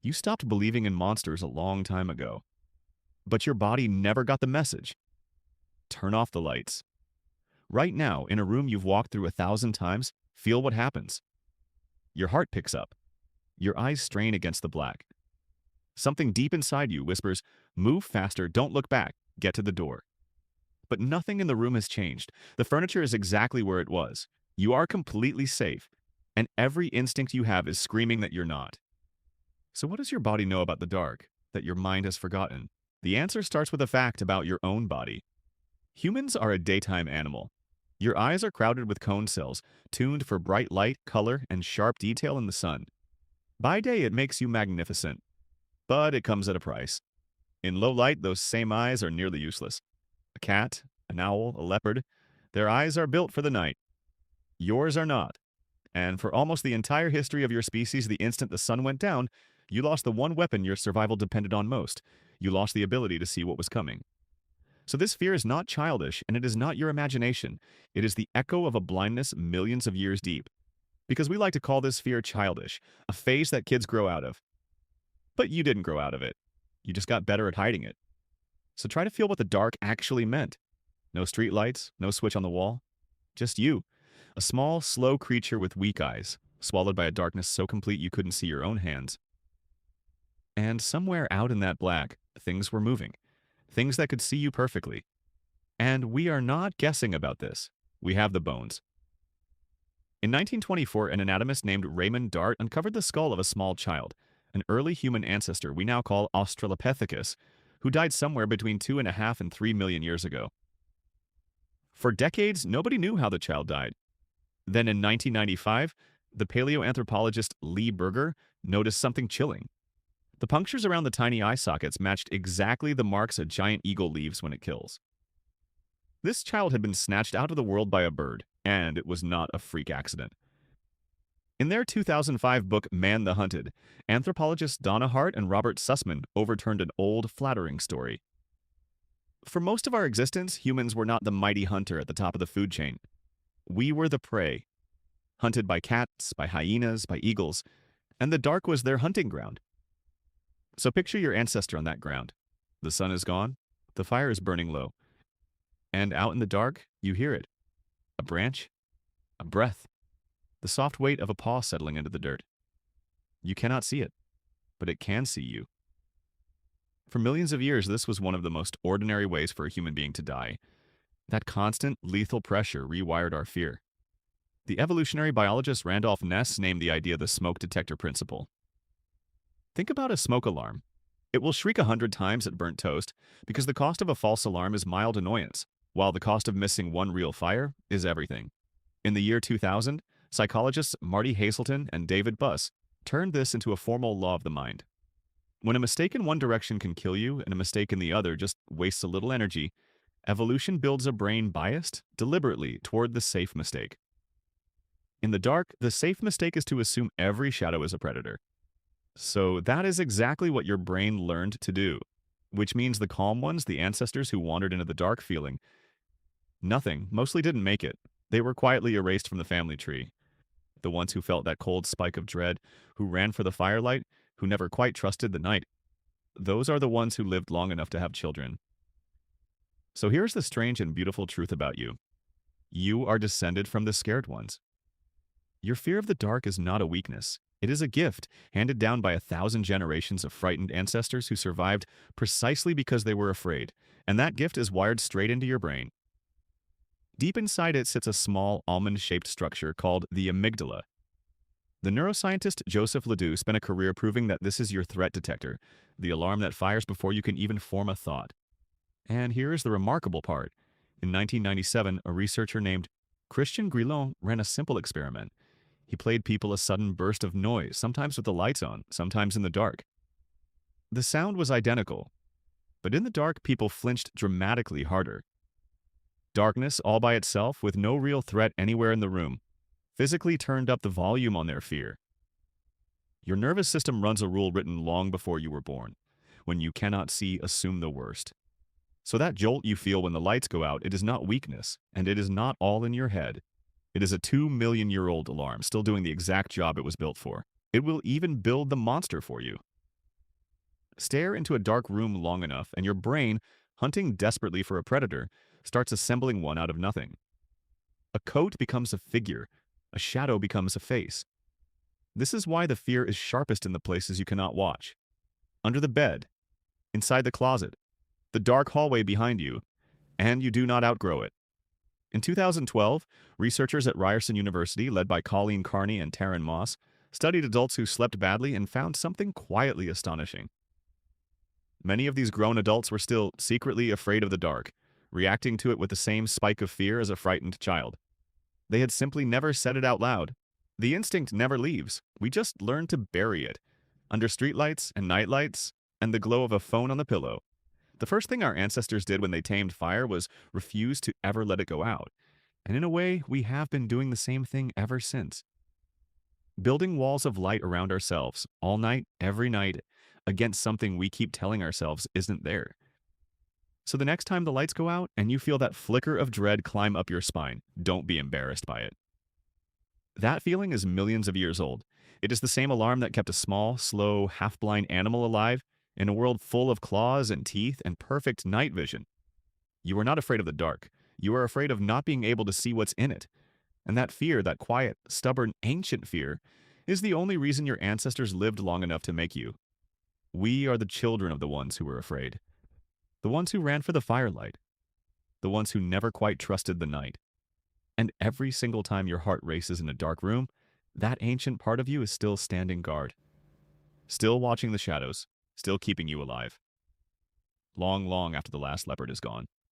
You stopped believing in monsters a long time ago, but your body never got the message. Turn off the lights. Right now, in a room you've walked through 1,000 times, feel what happens. Your heart picks up. Your eyes strain against the black. Something deep inside you whispers, "Move faster, don't look back, get to the door." But nothing in the room has changed. The furniture is exactly where it was. You are completely safe, and every instinct you have is screaming that you're not. So what does your body know about the dark that your mind has forgotten? The answer starts with a fact about your own body. Humans are a daytime animal. Your eyes are crowded with cone cells, tuned for bright light, color, and sharp detail in the sun. By day, it makes you magnificent, but it comes at a price. In low light, those same eyes are nearly useless. A cat, an owl, a leopard, their eyes are built for the night. Yours are not. And for almost the entire history of your species, the instant the sun went down, you lost the one weapon your survival depended on most. You lost the ability to see what was coming. So this fear is not childish, and it is not your imagination. It is the echo of a blindness millions of years deep. Because we like to call this fear childish, a phase that kids grow out of. But you didn't grow out of it. You just got better at hiding it. So try to feel what the dark actually meant. No street lights, no switch on the wall. Just you. A small, slow creature with weak eyes, swallowed by a darkness so complete you couldn't see your own hands. And somewhere out in that black, things were moving. Things that could see you perfectly. And we are not guessing about this. We have the bones. In 1924, an anatomist named Raymond Dart uncovered the skull of a small child, an early human ancestor we now call Australopithecus, who died somewhere between 2.5 and 3 million years ago. For decades, nobody knew how the child died. Then in 1995, the paleoanthropologist Lee Berger noticed something chilling. The punctures around the tiny eye sockets matched exactly the marks a giant eagle leaves when it kills. This child had been snatched out of the world by a bird, and it was not a freak accident. In their 2005 book Man the Hunted, anthropologists Donna Hart and Robert Sussman overturned an old, flattering story. For most of our existence, humans were not the mighty hunter at the top of the food chain. We were the prey, hunted by cats, by hyenas, by eagles, and the dark was their hunting ground. So picture your ancestor on that ground. The sun is gone, the fire is burning low, and out in the dark, you hear it. A branch, a breath, the soft weight of a paw settling into the dirt. You cannot see it, but it can see you. For millions of years, this was one of the most ordinary ways for a human being to die. That constant, lethal pressure rewired our fear. The evolutionary biologist Randolph Ness named the idea the smoke detector principle. Think about a smoke alarm. It will shriek 100 times at burnt toast because the cost of a false alarm is mild annoyance, while the cost of missing one real fire is everything. In the year 2000, psychologists Marty Haselton and David Buss turned this into a formal law of the mind. When a mistake in one direction can kill you and a mistake in the other just wastes a little energy, evolution builds a brain biased, deliberately, toward the safe mistake. In the dark, the safe mistake is to assume every shadow is a predator. So that is exactly what your brain learned to do, which means the calm ones, the ancestors who wandered into the dark feeling nothing, mostly didn't make it. They were quietly erased from the family tree. The ones who felt that cold spike of dread, who ran for the firelight, who never quite trusted the night, those are the ones who lived long enough to have children. So here's the strange and beautiful truth about you. You are descended from the scared ones. Your fear of the dark is not a weakness. It is a gift handed down by 1,000 generations of frightened ancestors who survived precisely because they were afraid, and that gift is wired straight into your brain. Deep inside it sits a small, almond-shaped structure called the amygdala. The neuroscientist Joseph Ledoux spent a career proving that this is your threat detector, the alarm that fires before you can even form a thought. And here is the remarkable part. In 1997, a researcher named Christian Grillon ran a simple experiment. He played people a sudden burst of noise, sometimes with the lights on, sometimes in the dark. The sound was identical, but in the dark, people flinched dramatically harder. Darkness, all by itself, with no real threat anywhere in the room, physically turned up the volume on their fear. Your nervous system runs a rule written long before you were born. When you cannot see, assume the worst. So that jolt you feel when the lights go out, it is not weakness, and it is not all in your head. It is a 2-million-year-old alarm, still doing the exact job it was built for. It will even build the monster for you. Stare into a dark room long enough, and your brain, hunting desperately for a predator, starts assembling one out of nothing. A coat becomes a figure, a shadow becomes a face. This is why the fear is sharpest in the places you cannot watch. Under the bed, inside the closet, the dark hallway behind you, and you do not outgrow it. In 2012, researchers at Ryerson University, led by Colleen Carney and Taryn Moss, studied adults who slept badly and found something quietly astonishing. Many of these grown adults were still secretly afraid of the dark, reacting to it with the same spike of fear as a frightened child. They had simply never said it out loud. The instinct never leaves. We just learn to bury it, under streetlights and nightlights and the glow of a phone on the pillow. The first thing our ancestors did when they tamed fire was refuse to ever let it go out. And in a way, we have been doing the same thing ever since. Building walls of light around ourselves, all night, every night, against something we keep telling ourselves isn't there. So the next time the lights go out and you feel that flicker of dread climb up your spine, don't be embarrassed by it. That feeling is millions of years old. It is the same alarm that kept a small, slow, half-blind animal alive in a world full of claws and teeth and perfect night vision. You are not afraid of the dark. You are afraid of not being able to see what's in it. And that fear, that quiet, stubborn, ancient fear, is the only reason your ancestors lived long enough to make you. We are the children of the ones who were afraid. The ones who ran for the firelight. The ones who never quite trusted the night. And every single time your heart races in a dark room, that ancient part of you is still standing guard. Still watching the shadows, still keeping you alive. Long, long after the last leopard is gone.